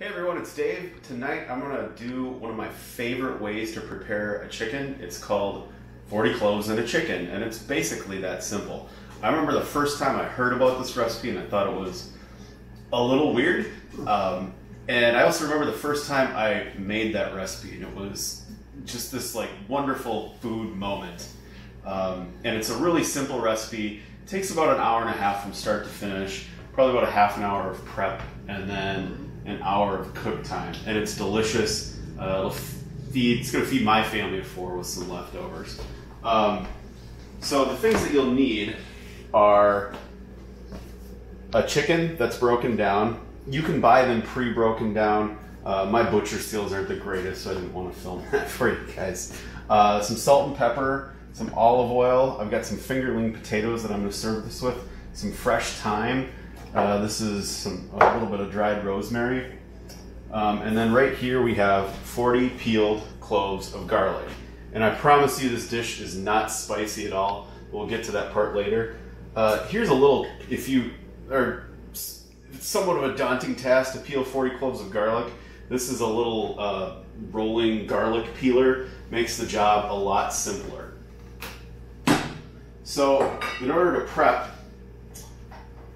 Hey everyone, it's Dave. Tonight I'm going to do one of my favorite ways to prepare a chicken. It's called 40 cloves and a chicken, and it's basically that simple. I remember the first time I heard about this recipe and I thought it was a little weird. And I also remember the first time I made that recipe, and it was just this like wonderful food moment. And it's a really simple recipe. It takes about an hour and a half from start to finish, probably about a half an hour of prep, and then an hour of cook time, and it's delicious. It's going to feed my family of 4 with some leftovers. So the things that you'll need are a chicken that's broken down. You can buy them pre-broken down. My butcher seals aren't the greatest, so I didn't want to film that for you guys. Some salt and pepper, some olive oil. I've got some fingerling potatoes that I'm going to serve this with, some fresh thyme. This is a little bit of dried rosemary. And then right here we have 40 peeled cloves of garlic. And I promise you this dish is not spicy at all. We'll get to that part later. Here's a little, it's somewhat of a daunting task to peel 40 cloves of garlic. This is a little rolling garlic peeler. Makes the job a lot simpler. So in order to prep,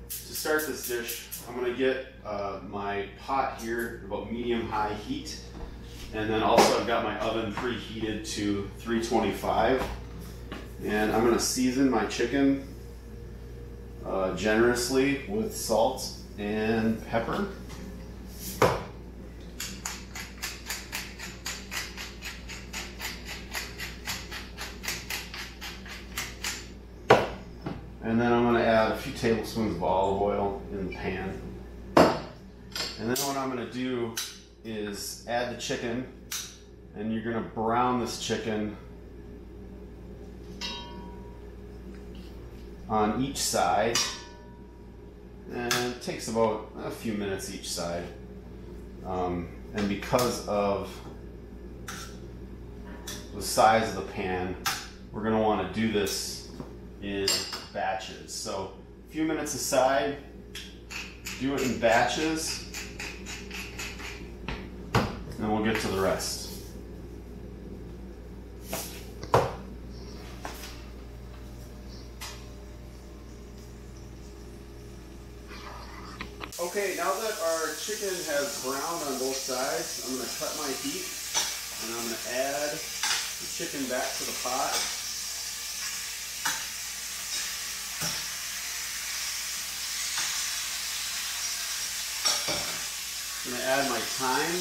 start this dish, I'm going to get my pot here about medium-high heat, and then also I've got my oven preheated to 325, and I'm going to season my chicken generously with salt and pepper. And then I'm going to add a few tablespoons of olive oil in the pan. And then what I'm going to do is add the chicken, and you're going to brown this chicken on each side. And it takes about a few minutes each side. And because of the size of the pan, we're going to want to do this in batches. So a few minutes aside, do it in batches, and we'll get to the rest. Okay, now that our chicken has browned on both sides, I'm going to cut my heat, and I'm going to add the chicken back to the pot. I'm going to add my thyme,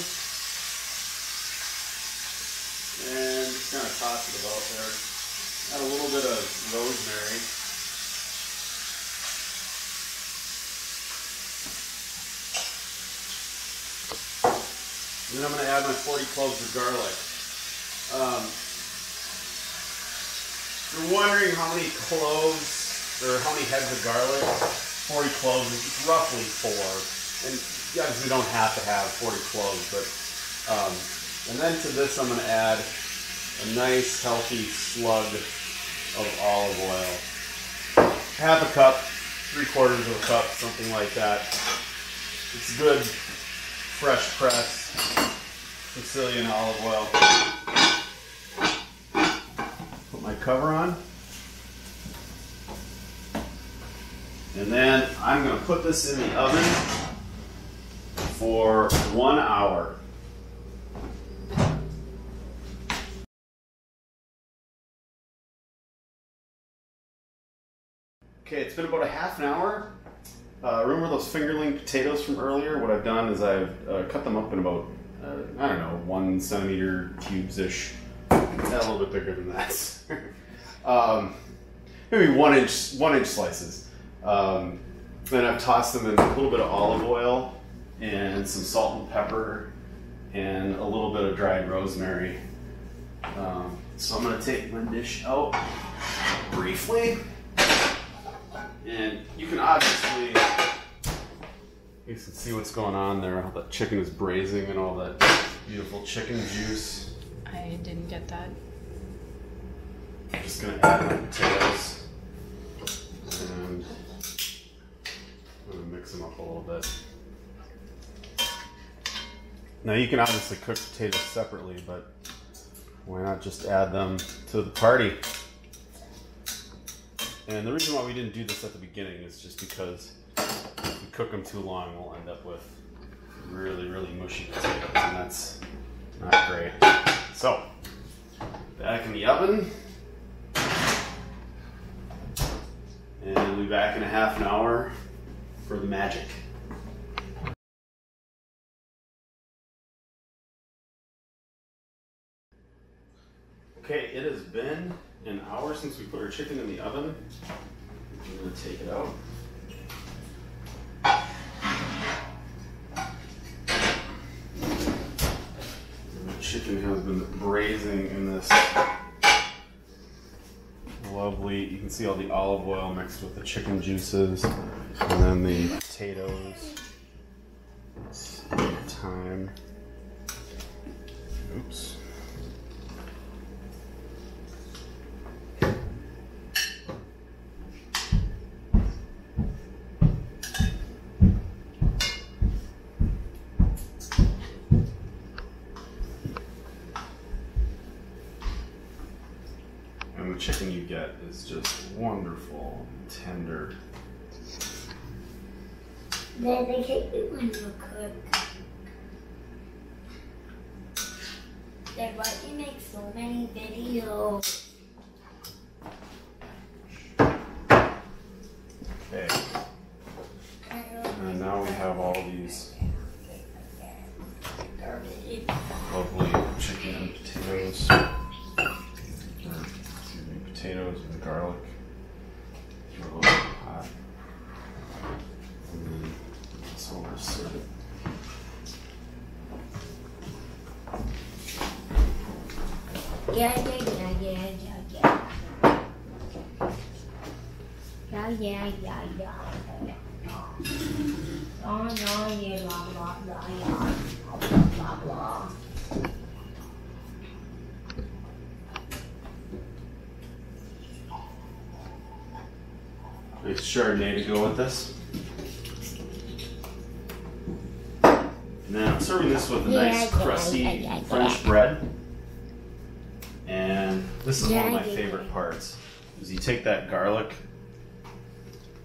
and just kind of toss it about there. Add a little bit of rosemary. And then I'm going to add my 40 cloves of garlic. If you're wondering how many cloves, or how many heads of garlic, 40 cloves is roughly 4. And you obviously don't have to have 40 cloves, but and then to this I'm going to add a nice healthy slug of olive oil. Half a cup, 3/4 of a cup, something like that. It's good, fresh pressed Sicilian olive oil. Put my cover on. And then I'm going to put this in the oven for 1 hour. Okay, it's been about a half an hour. Remember those fingerling potatoes from earlier? What I've done is I've cut them up in about, I don't know, 1 centimeter cubes-ish. A little bit bigger than that. Maybe 1 inch slices. Then I've tossed them in a little bit of olive oil and some salt and pepper and a little bit of dried rosemary. So I'm going to take my dish out briefly, and you can obviously, you can see what's going on there, how the chicken is braising and all that beautiful chicken juice. I didn't get that. I'm just going to add my potatoes, and I'm going to mix them up a little bit. Now you can obviously cook potatoes separately, but why not just add them to the party? And the reason why we didn't do this at the beginning is just because if we cook them too long, we'll end up with really, really mushy potatoes, and that's not great. So, back in the oven. And we'll be back in a half an hour for the magic. Okay, it has been an hour since we put our chicken in the oven. I'm going to take it out. And the chicken has been braising in this lovely, you can see all the olive oil mixed with the chicken juices, and then the potatoes. Thyme. Oops. And the chicken you get is just wonderful, tender. Then they take it when you cook. Then why do you make so many videos? Okay. And now we have all these lovely chicken and potatoes. Potatoes and garlic. Throw it in the pot. And then this over serve it. Yeah. Oh, yeah, blah, blah, blah, yeah. Blah, blah, blah. Nice Chardonnay to go with this. Now I'm serving this with a nice crusty French bread. And this is one of my favorite parts, is you take that garlic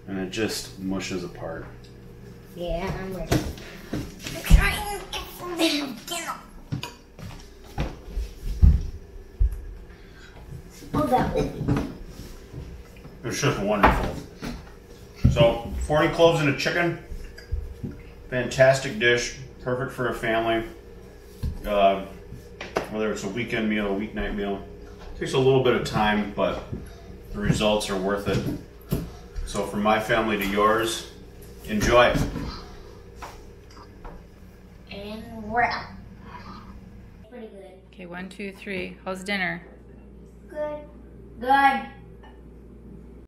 and it just mushes apart. Yeah, I'm ready. I'm trying to get some dinner. Oh, that was... It's just wonderful. So, 40 cloves in a chicken. Fantastic dish. Perfect for a family. Whether it's a weekend meal, a weeknight meal. Takes a little bit of time, but the results are worth it. So from my family to yours, enjoy. And we're out. Pretty good. Okay, 1, 2, 3. How's dinner? Good. Good.